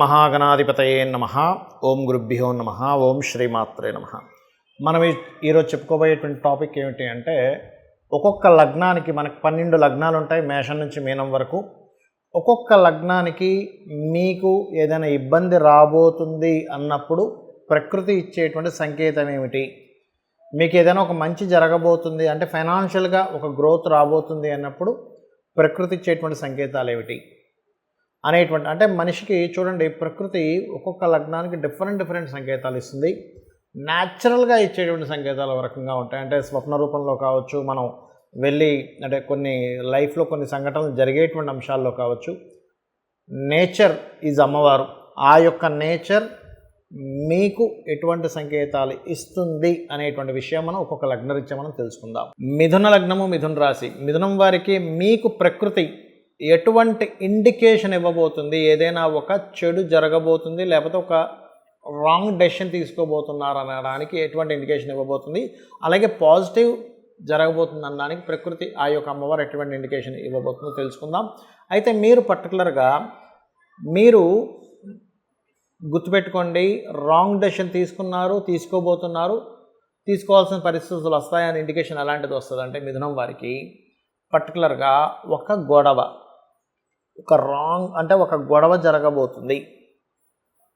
మహాగణాధిపతయే నమః. ఓం గురుభ్యో నమః. ఓం శ్రీమాత్రే నమః. మనం ఈరోజు చెప్పుకోబోయేటువంటి టాపిక్ ఏమిటి అంటే, ఒక్కొక్క లగ్నానికి మనకు 12 లగ్నాలు ఉంటాయి, మేషం నుంచి మీనం వరకు. ఒక్కొక్క లగ్నానికి మీకు ఏదైనా ఇబ్బంది రాబోతుంది అన్నప్పుడు ప్రకృతి ఇచ్చేటువంటి సంకేతం ఏమిటి, మీకు ఏదైనా ఒక మంచి జరగబోతుంది అంటే ఫైనాన్షియల్గా ఒక గ్రోత్ రాబోతుంది అన్నప్పుడు ప్రకృతి ఇచ్చేటువంటి సంకేతాలు ఏమిటి అనేటువంటి, అంటే మనిషికి చూడండి, ప్రకృతి ఒక్కొక్క లగ్నానికి డిఫరెంట్ సంకేతాలు ఇస్తుంది. న్యాచురల్గా ఇచ్చేటువంటి సంకేతాలు ఒక రకంగా ఉంటాయి. అంటే స్వప్న రూపంలో కావచ్చు, మనం వెళ్ళి అంటే కొన్ని లైఫ్లో కొన్ని సంఘటనలు జరిగేటువంటి అంశాల్లో కావచ్చు. నేచర్ ఈజ్ అమ్మవారు. ఆ యొక్క నేచర్ మీకు ఎటువంటి సంకేతాలు ఇస్తుంది అనేటువంటి విషయం మనం ఒక్కొక్క లగ్నరీత్యా మనం తెలుసుకుందాం. మిథున లగ్నము, మిథున రాశి. మిథునం వారికి మీకు ప్రకృతి ఎటువంటి ఇండికేషన్ ఇవ్వబోతుంది, ఏదైనా ఒక చెడు జరగబోతుంది లేకపోతే ఒక రాంగ్ డెసిషన్ తీసుకోబోతున్నారు అనడానికి ఎటువంటి ఇండికేషన్ ఇవ్వబోతుంది, అలాగే పాజిటివ్ జరగబోతుంది అనడానికి ప్రకృతి ఆ యొక్క అమ్మవారు ఎటువంటి ఇండికేషన్ ఇవ్వబోతుందో తెలుసుకుందాం. అయితే మీరు పర్టికులర్గా మీరు గుర్తుపెట్టుకోండి, రాంగ్ డెసిషన్ తీసుకోబోతున్నారు, తీసుకోవాల్సిన పరిస్థితులు వస్తాయని ఇండికేషన్ ఎలాంటిది వస్తుంది అంటే, మిథునం వారికి పర్టికులర్గా ఒక గొడవ జరగబోతుంది.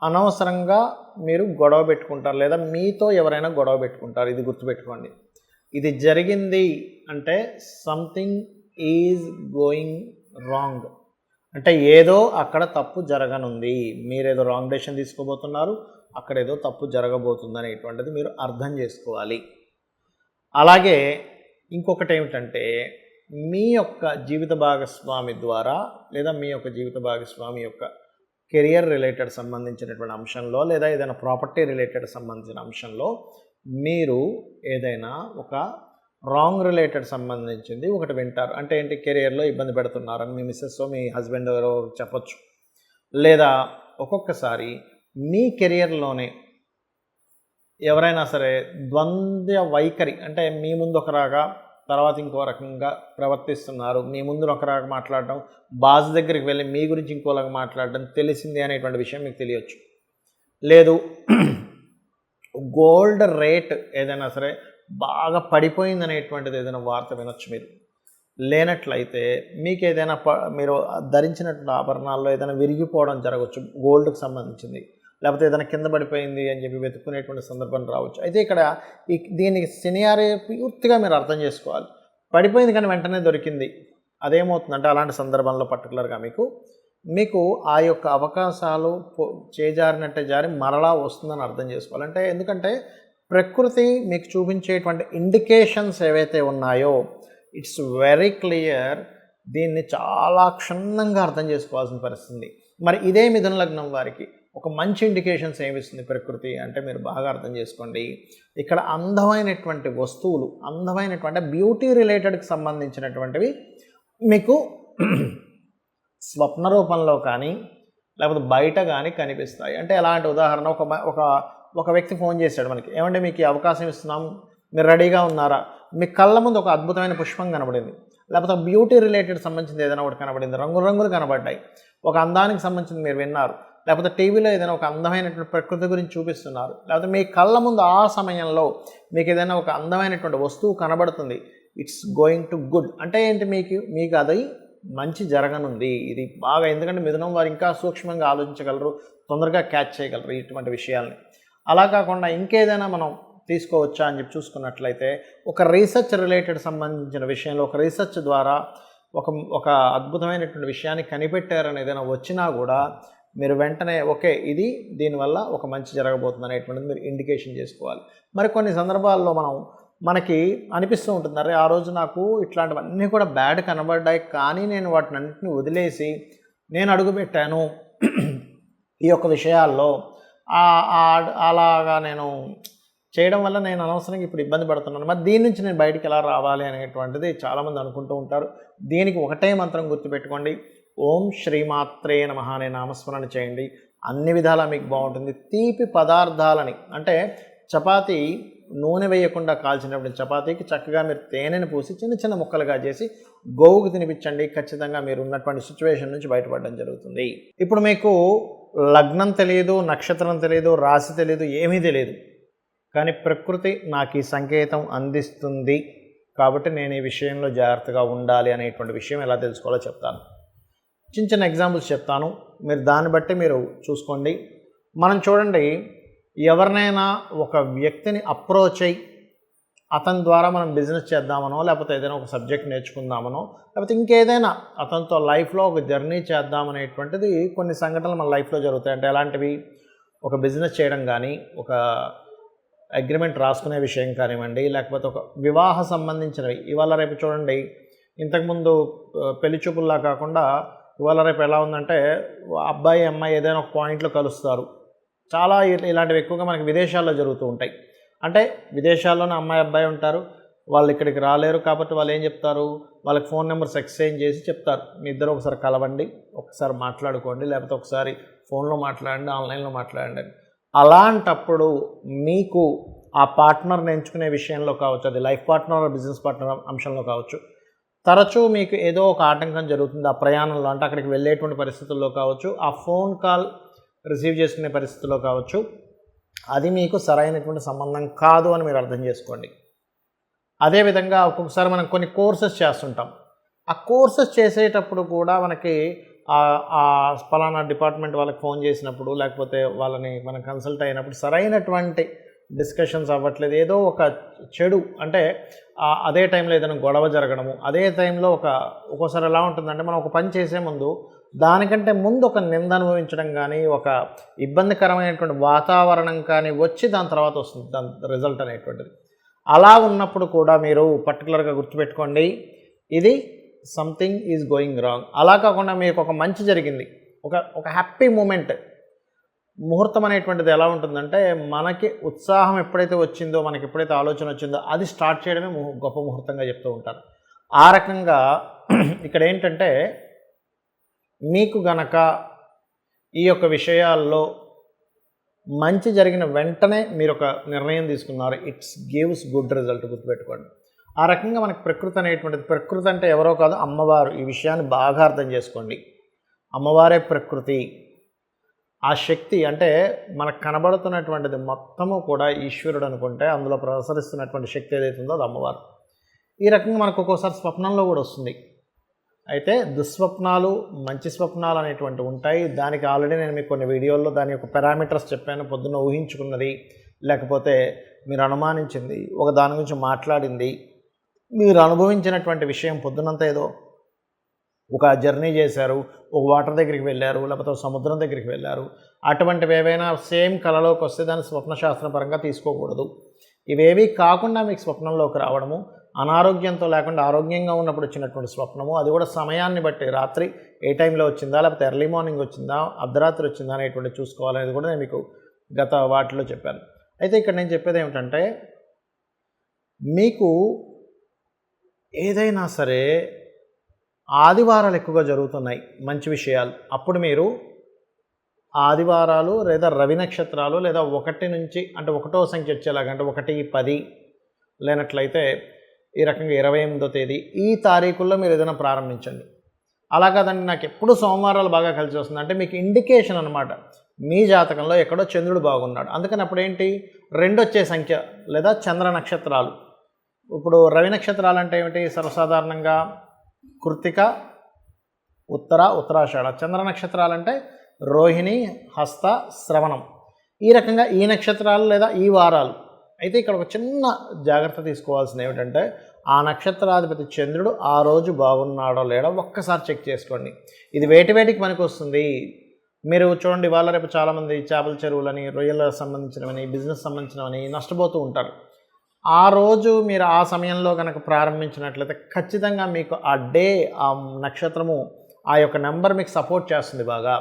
అనవసరంగా మీరు గొడవ పెట్టుకుంటారు లేదా మీతో ఎవరైనా గొడవ పెట్టుకుంటారు. ఇది గుర్తుపెట్టుకోండి. ఇది జరిగింది అంటే సంథింగ్ ఈజ్ గోయింగ్ రాంగ్, అంటే ఏదో అక్కడ తప్పు జరగనుంది. మీరేదో రాంగ్ డెసిషన్ తీసుకోబోతున్నారు, అక్కడ ఏదో తప్పు జరగబోతుంది అనేటువంటిది మీరు అర్థం చేసుకోవాలి. అలాగే ఇంకొకటి ఏమిటంటే, మీ యొక్క జీవిత భాగస్వామి ద్వారా లేదా మీ యొక్క జీవిత భాగస్వామి యొక్క కెరియర్ రిలేటెడ్ సంబంధించినటువంటి అంశంలో లేదా ఏదైనా ప్రాపర్టీ రిలేటెడ్ సంబంధించిన అంశంలో మీరు ఏదైనా ఒక రాంగ్ రిలేటెడ్ సంబంధించింది ఒకటి వింటారు. అంటే ఏంటి, కెరియర్లో ఇబ్బంది పెడుతున్నారని మీ మిస్సెస్ మీ హస్బెండ్ ఎవరో చెప్పచ్చు. లేదా ఒక్కొక్కసారి మీ కెరియర్లోనే ఎవరైనా సరే ద్వంద్వ వైఖరి, అంటే మీ ముందు ఒక రాగా తర్వాత ఇంకో రకంగా ప్రవర్తిస్తున్నారు, మీ ముందు ఒక రకంగా మాట్లాడడం, బాస్ దగ్గరికి వెళ్ళి మీ గురించి ఇంకోలాగా మాట్లాడడం తెలిసింది అనేటువంటి విషయం మీకు తెలియచ్చు. లేదు గోల్డ్ రేట్ ఏదైనా సరే బాగా పడిపోయింది అనేటువంటిది ఏదైనా వార్త వినొచ్చు మీరు. లేనట్లయితే మీకు ఏదైనా మీరు ధరించినటువంటి ఆభరణాల్లో ఏదైనా విరిగిపోవడం జరగవచ్చు, గోల్డ్కి సంబంధించింది. లేకపోతే ఏదైనా కింద పడిపోయింది అని చెప్పి వెతుక్కునేటువంటి సందర్భం రావచ్చు. అయితే ఇక్కడ దీనికి సినియారియో పూర్తిగా మీరు అర్థం చేసుకోవాలి. పడిపోయింది కానీ వెంటనే దొరికింది, అదేమవుతుందంటే అలాంటి సందర్భంలో పర్టికులర్గా మీకు ఆ యొక్క అవకాశాలు చేజారినట్టే జారి మరలా వస్తుందని అర్థం చేసుకోవాలి. అంటే ఎందుకంటే ప్రకృతి మీకు చూపించేటువంటి ఇండికేషన్స్ ఏవైతే ఉన్నాయో ఇట్స్ వెరీ క్లియర్. దీన్ని చాలా క్షుణ్ణంగా అర్థం చేసుకోవాల్సిన పరిస్థితి. మరి ఇదే మిథున లగ్నం వారికి ఒక మంచి ఇండికేషన్స్ ఏమిస్తుంది ప్రకృతి అంటే, మీరు బాగా అర్థం చేసుకోండి. ఇక్కడ అందమైనటువంటి వస్తువులు, అందమైనటువంటి బ్యూటీ రిలేటెడ్కి సంబంధించినటువంటివి మీకు స్వప్న రూపంలో కానీ లేకపోతే బయట కానీ కనిపిస్తాయి. అంటే ఎలాంటి ఉదాహరణ, ఒక వ్యక్తి ఫోన్ చేశాడు మనకి, ఏమంటే మీకు ఈ అవకాశం ఇస్తున్నాం, మీరు రెడీగా ఉన్నారా? మీ కళ్ళ ముందు ఒక అద్భుతమైన పుష్పం కనబడింది, లేకపోతే బ్యూటీ రిలేటెడ్ సంబంధించింది ఏదైనా ఒకటి కనబడింది, రంగులు కనబడ్డాయి, ఒక అందానికి సంబంధించింది మీరు విన్నారు, లేకపోతే టీవీలో ఏదైనా ఒక అందమైనటువంటి ప్రకృతి గురించి చూపిస్తున్నారు, లేకపోతే మీ కళ్ళ ముందు ఆ సమయంలో మీకు ఏదైనా ఒక అందమైనటువంటి వస్తువు కనబడుతుంది. ఇట్స్ గోయింగ్ టు గుడ్ అంటే ఏంటి, మీకు అది మంచి జరగనుంది. ఇది బాగా, ఎందుకంటే మిథునం వారు ఇంకా సూక్ష్మంగా ఆలోచించగలరు, తొందరగా క్యాచ్ చేయగలరు ఇటువంటి విషయాల్ని. అలా కాకుండా ఇంకేదైనా మనం తీసుకోవచ్చా అని చెప్పి చూసుకున్నట్లయితే, ఒక రీసెర్చ్ రిలేటెడ్ సంబంధించిన విషయంలో ఒక రీసెర్చ్ ద్వారా ఒక అద్భుతమైనటువంటి విషయాన్ని కనిపెట్టారని ఏదైనా వచ్చినా కూడా మీరు వెంటనే ఓకే ఇది దీనివల్ల ఒక మంచి జరగబోతుంది అనేటువంటిది మీరు ఇండికేషన్ చేసుకోవాలి. మరి కొన్ని సందర్భాల్లో మనకి అనిపిస్తూ ఉంటుంది, అరే ఆ రోజు నాకు ఇట్లాంటివన్నీ కూడా బ్యాడ్ కనబడ్డాయి, కానీ నేను వాటిని అన్నింటినీ వదిలేసి నేను అడుగుపెట్టాను ఈ యొక్క విషయాల్లో, అలాగా నేను చేయడం వల్ల నేను అనవసరంగా ఇప్పుడు ఇబ్బంది పడుతున్నాను, మరి దీని నుంచి నేను బయటికి ఎలా రావాలి అనేటువంటిది చాలామంది అనుకుంటూ ఉంటారు. దీనికి ఒకటే మంత్రం గుర్తుపెట్టుకోండి, ఓం శ్రీమాత్రే నమః అనే నామస్మరణ చేయండి. అన్ని విధాలా మీకు బాగుంటుంది. తీపి పదార్థాలని, అంటే చపాతీ నూనె వేయకుండా కాల్చినప్పుడు చపాతీకి చక్కగా మీరు తేనెను పూసి చిన్న ముక్కలుగా చేసి గోవుకు తినిపించండి. ఖచ్చితంగా మీరు ఉన్నటువంటి సిచ్యువేషన్ నుంచి బయటపడడం జరుగుతుంది. ఇప్పుడు మీకు లగ్నం తెలియదు, నక్షత్రం తెలియదు, రాశి తెలియదు, ఏమీ తెలియదు. కానీ ప్రకృతి నాకు ఈ సంకేతం అందిస్తుంది కాబట్టి నేను ఈ విషయంలో జాగ్రత్తగా ఉండాలి అనేటువంటి విషయం ఎలా తెలుసుకోవాలో చెప్తాను. చిన్న చిన్న ఎగ్జాంపుల్స్ చెప్తాను, మీరు దాన్ని బట్టి మీరు చూసుకోండి. మనం చూడండి, ఎవరినైనా ఒక వ్యక్తిని అప్రోచ్ అయ్యి అతని ద్వారా మనం బిజినెస్ చేద్దామనో, లేకపోతే ఏదైనా ఒక సబ్జెక్ట్ నేర్చుకుందామనో, లేకపోతే ఇంకేదైనా అతనితో లైఫ్లో ఒక జర్నీ చేద్దామనేటువంటిది కొన్ని సంఘటనలు మన లైఫ్లో జరుగుతాయి. అంటే ఎలాంటివి? ఒక బిజినెస్ చేయడం కానీ, ఒక అగ్రిమెంట్ రాసుకునే విషయం కానివ్వండి, లేకపోతే ఒక వివాహ సంబంధించినవి. ఇవాళ రేపు చూడండి, ఇంతకుముందు పెళ్లి చూపుల్లా కాకుండా ఇవాళ రేపు ఎలా ఉందంటే అబ్బాయి అమ్మాయి ఏదైనా ఒక పాయింట్లో కలుస్తారు. చాలా ఇలాంటివి ఎక్కువగా మనకి విదేశాల్లో జరుగుతూ ఉంటాయి. అంటే విదేశాల్లోనే అమ్మాయి అబ్బాయి ఉంటారు, వాళ్ళు ఇక్కడికి రాలేరు కాబట్టి వాళ్ళు ఏం చెప్తారు, వాళ్ళకి ఫోన్ నెంబర్స్ ఎక్స్చేంజ్ చేసి చెప్తారు, మీ ఇద్దరు ఒకసారి కలవండి, ఒకసారి మాట్లాడుకోండి, లేకపోతే ఒకసారి ఫోన్లో మాట్లాడండి, ఆన్లైన్లో మాట్లాడండి. అలాంటప్పుడు మీకు ఆ పార్ట్నర్ని ఎంచుకునే విషయంలో కావచ్చు, అది లైఫ్ పార్ట్నర్ బిజినెస్ పార్ట్నర్ అంశంలో కావచ్చు, తరచూ మీకు ఏదో ఒక ఆటంకం జరుగుతుంది ఆ ప్రయాణంలో. అంటే అక్కడికి వెళ్ళేటువంటి పరిస్థితుల్లో కావచ్చు, ఆ ఫోన్ కాల్ రిసీవ్ చేసుకునే పరిస్థితుల్లో కావచ్చు, అది మీకు సరైనటువంటి సంబంధం కాదు అని మీరు అర్థం చేసుకోండి. అదేవిధంగా ఒక్కొక్కసారి మనం కొన్ని కోర్సెస్ చేస్తుంటాం. ఆ కోర్సెస్ చేసేటప్పుడు కూడా మనకి ఫలానా డిపార్ట్మెంట్ వాళ్ళకి ఫోన్ చేసినప్పుడు, లేకపోతే వాళ్ళని మనం కన్సల్ట్ అయినప్పుడు సరైనటువంటి డిస్కషన్స్ అవ్వట్లేదు. ఏదో ఒక చెడు, అంటే అదే టైంలో ఏదైనా గొడవ జరగడము, అదే టైంలో ఒక్కోసారి ఎలా ఉంటుందంటే మనం ఒక పని చేసే ముందు దానికంటే ముందు ఒక నింద అనుభవించడం కానీ, ఒక ఇబ్బందికరమైనటువంటి వాతావరణం కానీ వచ్చి దాని తర్వాత వస్తుంది దాని రిజల్ట్ అనేటువంటిది. అలా ఉన్నప్పుడు కూడా మీరు పర్టికులర్గా గుర్తుపెట్టుకోండి, ఇది సంథింగ్ ఈజ్ గోయింగ్ రాంగ్. అలా కాకుండా మీకు ఒక మంచి జరిగింది, ఒక హ్యాపీ మూమెంట్, ముహూర్తం అనేటువంటిది ఎలా ఉంటుందంటే మనకి ఉత్సాహం ఎప్పుడైతే వచ్చిందో, మనకి ఎప్పుడైతే ఆలోచన వచ్చిందో అది స్టార్ట్ చేయడమే గొప్ప ముహూర్తంగా చెప్తూ ఉంటారు. ఆ రకంగా ఇక్కడ ఏంటంటే మీకు గనక ఈ యొక్క విషయాల్లో మంచి జరిగిన వెంటనే మీరు ఒక నిర్ణయం తీసుకున్నారు, ఇట్స్ గివ్స్ గుడ్ రిజల్ట్. గుర్తుపెట్టుకోండి. ఆ రకంగా మనకి ప్రకృతి అనేటువంటిది, ప్రకృతి అంటే ఎవరో కాదు, అమ్మవారు. ఈ విషయాన్ని బాగా అర్థం చేసుకోండి. అమ్మవారే ప్రకృతి. ఆ శక్తి అంటే మనకు కనబడుతున్నటువంటిది మొత్తము కూడా ఈశ్వరుడు అనుకుంటే అందులో ప్రసరిస్తున్నటువంటి శక్తి ఏదైతే ఉందో అది అమ్మవారు. ఈ రకంగా మనకు ఒక్కోసారి స్వప్నంలో కూడా వస్తుంది. అయితే దుస్వప్నాలు, మంచి స్వప్నాలు అనేటువంటివి ఉంటాయి. దానికి ఆల్రెడీ నేను మీకు కొన్ని వీడియోల్లో దాని యొక్క పారామీటర్స్ చెప్పాను. పొద్దున్న ఊహించుకున్నది, లేకపోతే మీరు అనుమానించింది, ఒక దాని గురించి మాట్లాడింది, మీరు అనుభవించినటువంటి విషయం, పొద్దునంతా ఏదో ఒక జర్నీ చేశారు, ఒక వాటర్ దగ్గరికి వెళ్ళారు, లేకపోతే సముద్రం దగ్గరికి వెళ్ళారు, అటువంటివి ఏవైనా సేమ్ కళలోకి వస్తే దాన్ని స్వప్నశాస్త్రపరంగా తీసుకోకూడదు. ఇవేవి కాకుండా మీకు స్వప్నంలోకి రావడము, అనారోగ్యంతో లేకుండా ఆరోగ్యంగా ఉన్నప్పుడు వచ్చినటువంటి స్వప్నము, అది కూడా సమయాన్ని బట్టి, రాత్రి ఏ టైంలో వచ్చిందా, లేకపోతే ఎర్లీ మార్నింగ్ వచ్చిందా, అర్ధరాత్రి వచ్చిందా అనేటువంటి చూసుకోవాలనేది కూడా నేను మీకు గత వాటిలో చెప్పాను. అయితే ఇక్కడ నేను చెప్పేది ఏమిటంటే, మీకు ఏదైనా సరే ఆదివారాలు ఎక్కువగా జరుగుతున్నాయి మంచి విషయాలు, అప్పుడు మీరు ఆదివారాలు లేదా రవి నక్షత్రాలు లేదా 1 నుంచి, అంటే 1వ సంఖ్య వచ్చేలాగా, అంటే 1, 10 లేనట్లయితే ఈ రకంగా 28వ తేదీ ఈ తారీఖుల్లో మీరు ఏదైనా ప్రారంభించండి. అలా కాదండి నాకు ఎప్పుడు సోమవారాలు బాగా కలిసి వస్తుంది అంటే మీకు ఇండికేషన్ అనమాట, మీ జాతకంలో ఎక్కడో చంద్రుడు బాగున్నాడు. అందుకని అప్పుడు ఏంటి, 2 వచ్చే సంఖ్య లేదా చంద్ర నక్షత్రాలు. ఇప్పుడు రవి నక్షత్రాలు అంటే ఏమిటి, సర్వసాధారణంగా కృత్తిక, ఉత్తరాషాఢ. చంద్ర నక్షత్రాలు అంటే రోహిణి, హస్త, శ్రవణం. ఈ రకంగా ఈ నక్షత్రాలు లేదా ఈ వారాలు. అయితే ఇక్కడ ఒక చిన్న జాగ్రత్త తీసుకోవాల్సింది ఏమిటంటే, ఆ నక్షత్రాధిపతి చంద్రుడు ఆ రోజు బాగున్నాడో లేడో ఒక్కసారి చెక్ చేసుకోండి. ఇది వేటికి పనికి వస్తుంది. మీరు చూడండి, వాళ్ళ రేపు చాలామంది చేపల చెరువులని, రొయ్యలకు సంబంధించినవని, బిజినెస్ సంబంధించినవని నష్టపోతూ ఉంటారు. ఆ రోజు మీరు ఆ సమయంలో కనుక ప్రారంభించినట్లయితే ఖచ్చితంగా మీకు ఆ డే, ఆ నక్షత్రము, ఆ యొక్క నెంబర్ మీకు సపోర్ట్ చేస్తుంది బాగా.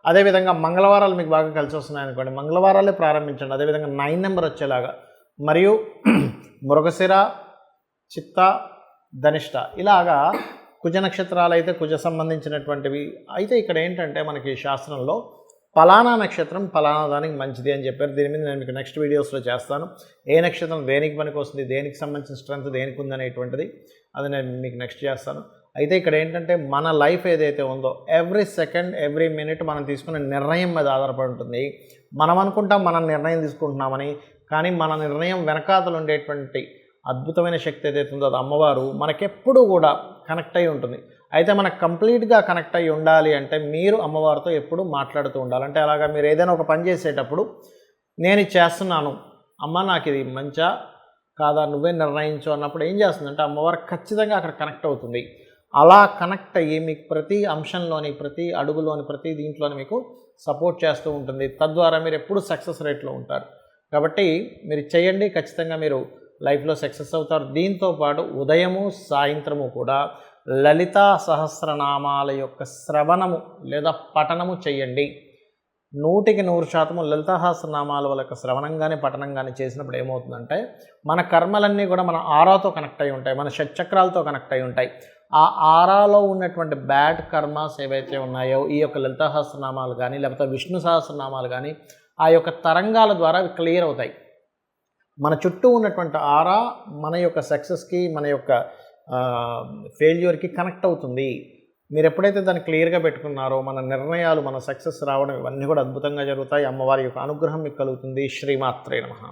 అదేవిధంగా మంగళవారాలు మీకు బాగా కలిసి వస్తున్నాయి అనుకోండి, మంగళవారాలే ప్రారంభించండి. అదేవిధంగా 9 నెంబర్ వచ్చేలాగా, మరియు మృగశిర, చిత్త, ధనిష్ట, ఇలాగా కుజ నక్షత్రాలు అయితే కుజ సంబంధించినటువంటివి. అయితే ఇక్కడ ఏంటంటే మనకి శాస్త్రంలో ఫలానా నక్షత్రం ఫలానా దానికి మంచిది అని చెప్పారు. దీని మీద నేను మీకు నెక్స్ట్ వీడియోస్లో చేస్తాను. ఏ నక్షత్రం దేనికి పనికి వస్తుంది, దేనికి సంబంధించిన స్ట్రెంత్ దేనికి ఉంది అనేటువంటిది, అది నేను మీకు నెక్స్ట్ చేస్తాను. అయితే ఇక్కడ ఏంటంటే మన లైఫ్ ఏదైతే ఉందో ఎవ్రీ సెకండ్ ఎవ్రీ మినిట్ మనం తీసుకునే నిర్ణయం మీద ఆధారపడి ఉంటుంది. మనం అనుకుంటాం మనం నిర్ణయం తీసుకుంటున్నామని, కానీ మన నిర్ణయం వెనకాతలు ఉండేటువంటి అద్భుతమైన శక్తి ఏదైతే ఉందో అది అమ్మవారు మనకెప్పుడూ కూడా కనెక్ట్ అయి ఉంటుంది. అయితే మనకు కంప్లీట్గా కనెక్ట్ అయ్యి ఉండాలి అంటే మీరు అమ్మవారితో ఎప్పుడూ మాట్లాడుతూ ఉండాలి. అంటే అలాగా మీరు ఏదైనా ఒక పని చేసేటప్పుడు నేను ఇది చేస్తున్నాను అమ్మ, నాకు ఇది మంచా కాదా నువ్వే నిర్ణయించు అన్నప్పుడు ఏం చేస్తుందంటే అమ్మవారు ఖచ్చితంగా అక్కడ కనెక్ట్ అవుతుంది. అలా కనెక్ట్ అయ్యి మీకు ప్రతి అంశంలోని, ప్రతి అడుగులోని, ప్రతి దీంట్లోని మీకు సపోర్ట్ చేస్తూ ఉంటుంది. తద్వారా మీరు ఎప్పుడు సక్సెస్ రేట్లో ఉంటారు. కాబట్టి మీరు చేయండి, ఖచ్చితంగా మీరు లైఫ్లో సక్సెస్ అవుతారు. దీంతోపాటు ఉదయము సాయంత్రము కూడా లలితా సహస్రనామాల యొక్క శ్రవణము లేదా పఠనము చేయండి. 100% లలితా సహస్రనామాల వాళ్ళ యొక్క శ్రవణం కానీ పఠనం కానీ చేసినప్పుడు ఏమవుతుందంటే మన కర్మలన్నీ కూడా మన ఆరాతో కనెక్ట్ అయి ఉంటాయి, మన షట్చక్రాలతో కనెక్ట్ అయి ఉంటాయి. ఆ ఆరాలో ఉన్నటువంటి బ్యాడ్ కర్మాస్ ఏవైతే ఉన్నాయో ఈ యొక్క లలితా సహస్రనామాలు కానీ లేకపోతే విష్ణు సహస్రనామాలు కానీ ఆ యొక్క తరంగాల ద్వారా అవి క్లియర్ అవుతాయి. మన చుట్టూ ఉన్నటువంటి ఆరా మన యొక్క సక్సెస్కి, మన యొక్క ఫెయిల్యూర్కి కనెక్ట్ అవుతుంది. మీరు ఎప్పుడైతే దాన్ని క్లియర్గా పెట్టుకున్నారో మన నిర్ణయాలు, మన సక్సెస్ రావడం ఇవన్నీ కూడా అద్భుతంగా జరుగుతాయి. అమ్మవారి యొక్క అనుగ్రహం మీకు కలుగుతుంది. శ్రీమాత్రే నమః.